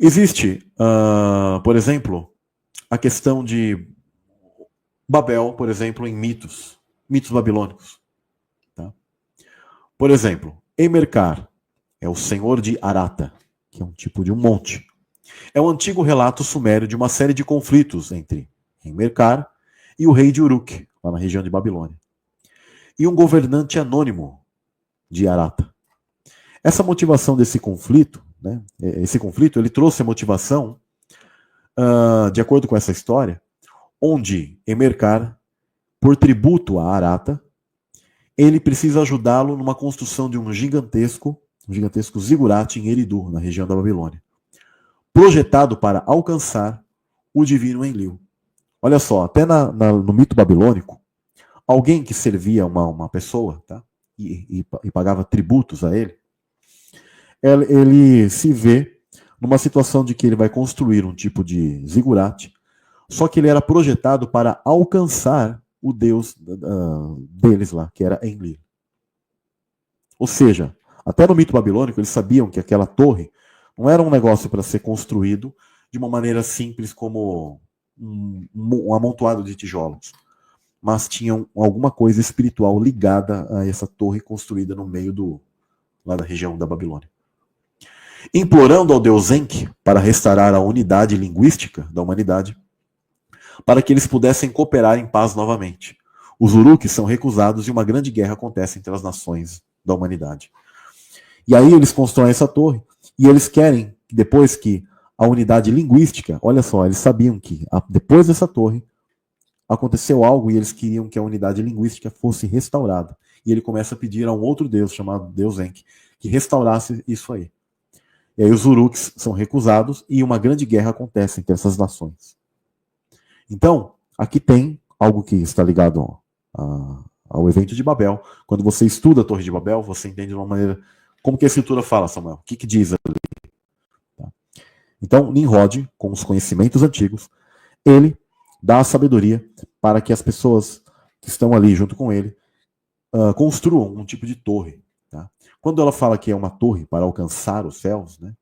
Existe, por exemplo, a questão de Babel, por exemplo, em mitos babilônicos. Tá? Por exemplo, Emercar é o senhor de Arata, que é um tipo de um monte. É um antigo relato sumério de uma série de conflitos entre Emercar e o rei de Uruk, lá na região de Babilônia, e um governante anônimo de Arata. Essa motivação desse conflito, né, esse conflito, ele trouxe a motivação, de acordo com essa história, onde Emercar, por tributo a Arata, ele precisa ajudá-lo numa construção de um gigantesco zigurate em Eridu, na região da Babilônia, projetado para alcançar o divino Enlil. Olha só, até no mito babilônico, alguém que servia uma pessoa, tá, e pagava tributos a ele se vê numa situação de que ele vai construir um tipo de zigurate, só que ele era projetado para alcançar o deus deles lá, que era Enlil. Ou seja, até no mito babilônico eles sabiam que aquela torre não era um negócio para ser construído de uma maneira simples como um amontoado de tijolos, mas tinham alguma coisa espiritual ligada a essa torre construída no meio lá da região da Babilônia. Implorando ao deus Enki para restaurar a unidade linguística da humanidade, para que eles pudessem cooperar em paz novamente. Os Uruks são recusados e uma grande guerra acontece entre as nações da humanidade. E aí eles constroem essa torre e eles querem, depois que a unidade linguística, olha só, eles sabiam que depois dessa torre aconteceu algo e eles queriam que a unidade linguística fosse restaurada. E ele começa a pedir a um outro deus, chamado Deus Enki, que restaurasse isso aí. E aí os Uruks são recusados e uma grande guerra acontece entre essas nações. Então, aqui tem algo que está ligado ao evento de Babel. Quando você estuda a Torre de Babel, você entende de uma maneira... Como que a escritura fala, Samuel? O que diz ali? Tá. Então, Nimrod, com os conhecimentos antigos, ele dá a sabedoria para que as pessoas que estão ali junto com ele construam um tipo de torre. Tá? Quando ela fala que é uma torre para alcançar os céus, né?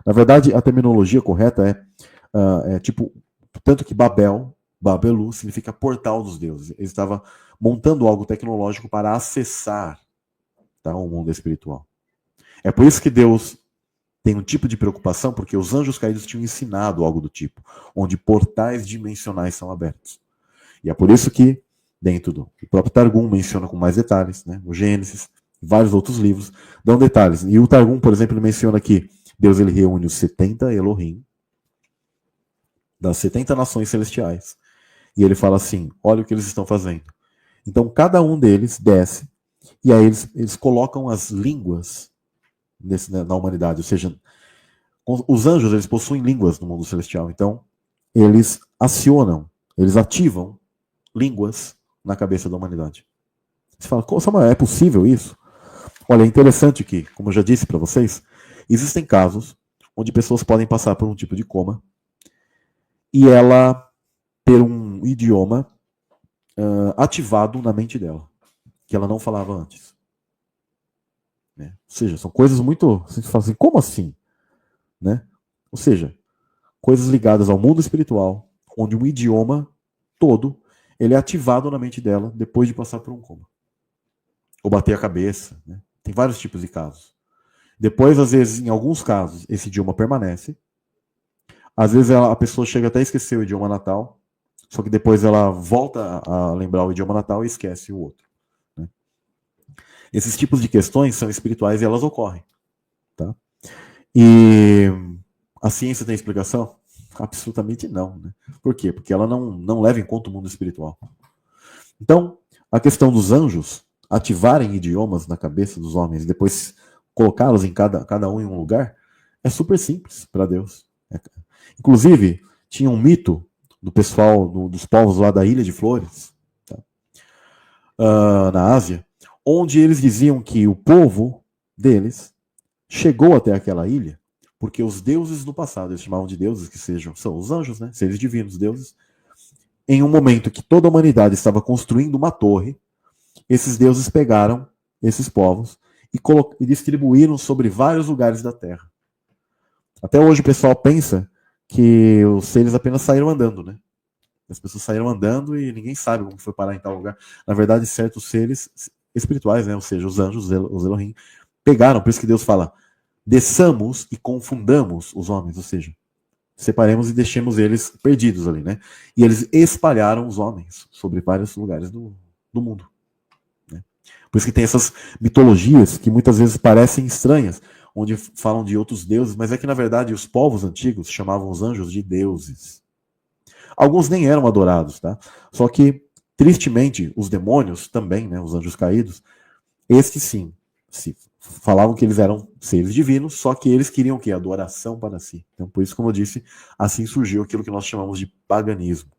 Na verdade, a terminologia correta é tipo... Tanto que Babelu, significa portal dos deuses. Ele estava montando algo tecnológico para acessar, tá, o mundo espiritual. É por isso que Deus tem um tipo de preocupação, porque os anjos caídos tinham ensinado algo do tipo, onde portais dimensionais são abertos. E é por isso que, dentro do próprio Targum, menciona com mais detalhes, né, o Gênesis, vários outros livros, dão detalhes. E o Targum, por exemplo, ele menciona que Deus ele reúne os 70 Elohim, das 70 nações celestiais. E ele fala assim, olha o que eles estão fazendo. Então, cada um deles desce, e aí eles colocam as línguas na humanidade. Ou seja, os anjos, eles possuem línguas no mundo celestial. Então, eles ativam línguas na cabeça da humanidade. Você fala, Samuel, é possível isso? Olha, é interessante que, como eu já disse para vocês, existem casos onde pessoas podem passar por um tipo de coma e ela ter um idioma ativado na mente dela, que ela não falava antes. Né? Ou seja, são coisas muito... Você fala assim, como assim? Né? Ou seja, coisas ligadas ao mundo espiritual, onde um idioma todo ele é ativado na mente dela depois de passar por um coma. Ou bater a cabeça. Né? Tem vários tipos de casos. Depois, às vezes, em alguns casos, esse idioma permanece. Às vezes a pessoa chega até a esquecer o idioma natal, só que depois ela volta a lembrar o idioma natal e esquece o outro. Né? Esses tipos de questões são espirituais e elas ocorrem. Tá? E a ciência tem explicação? Absolutamente não. Né? Por quê? Porque ela não leva em conta o mundo espiritual. Então, a questão dos anjos ativarem idiomas na cabeça dos homens e depois colocá-los em cada um em um lugar é super simples para Deus. Inclusive, tinha um mito do pessoal, dos povos lá da Ilha de Flores, tá? Na Ásia, onde eles diziam que o povo deles chegou até aquela ilha porque os deuses do passado, eles chamavam de deuses que são os anjos, né? Seres divinos, deuses, em um momento que toda a humanidade estava construindo uma torre, esses deuses pegaram esses povos e distribuíram sobre vários lugares da Terra. Até hoje o pessoal pensa que os seres apenas saíram andando, né? As pessoas saíram andando e ninguém sabe como foi parar em tal lugar. Na verdade, certos seres espirituais, né? Ou seja, os anjos, os Elohim, pegaram, por isso que Deus fala, desçamos e confundamos os homens, ou seja, separemos e deixemos eles perdidos ali, né? E eles espalharam os homens sobre vários lugares do mundo. Né? Por isso que tem essas mitologias que muitas vezes parecem estranhas, onde falam de outros deuses, mas é que na verdade os povos antigos chamavam os anjos de deuses. Alguns nem eram adorados, tá? Só que, tristemente, os demônios também, né, os anjos caídos, estes sim, se falavam que eles eram seres divinos, só que eles queriam o quê? Adoração para si. Então, por isso, como eu disse, assim surgiu aquilo que nós chamamos de paganismo.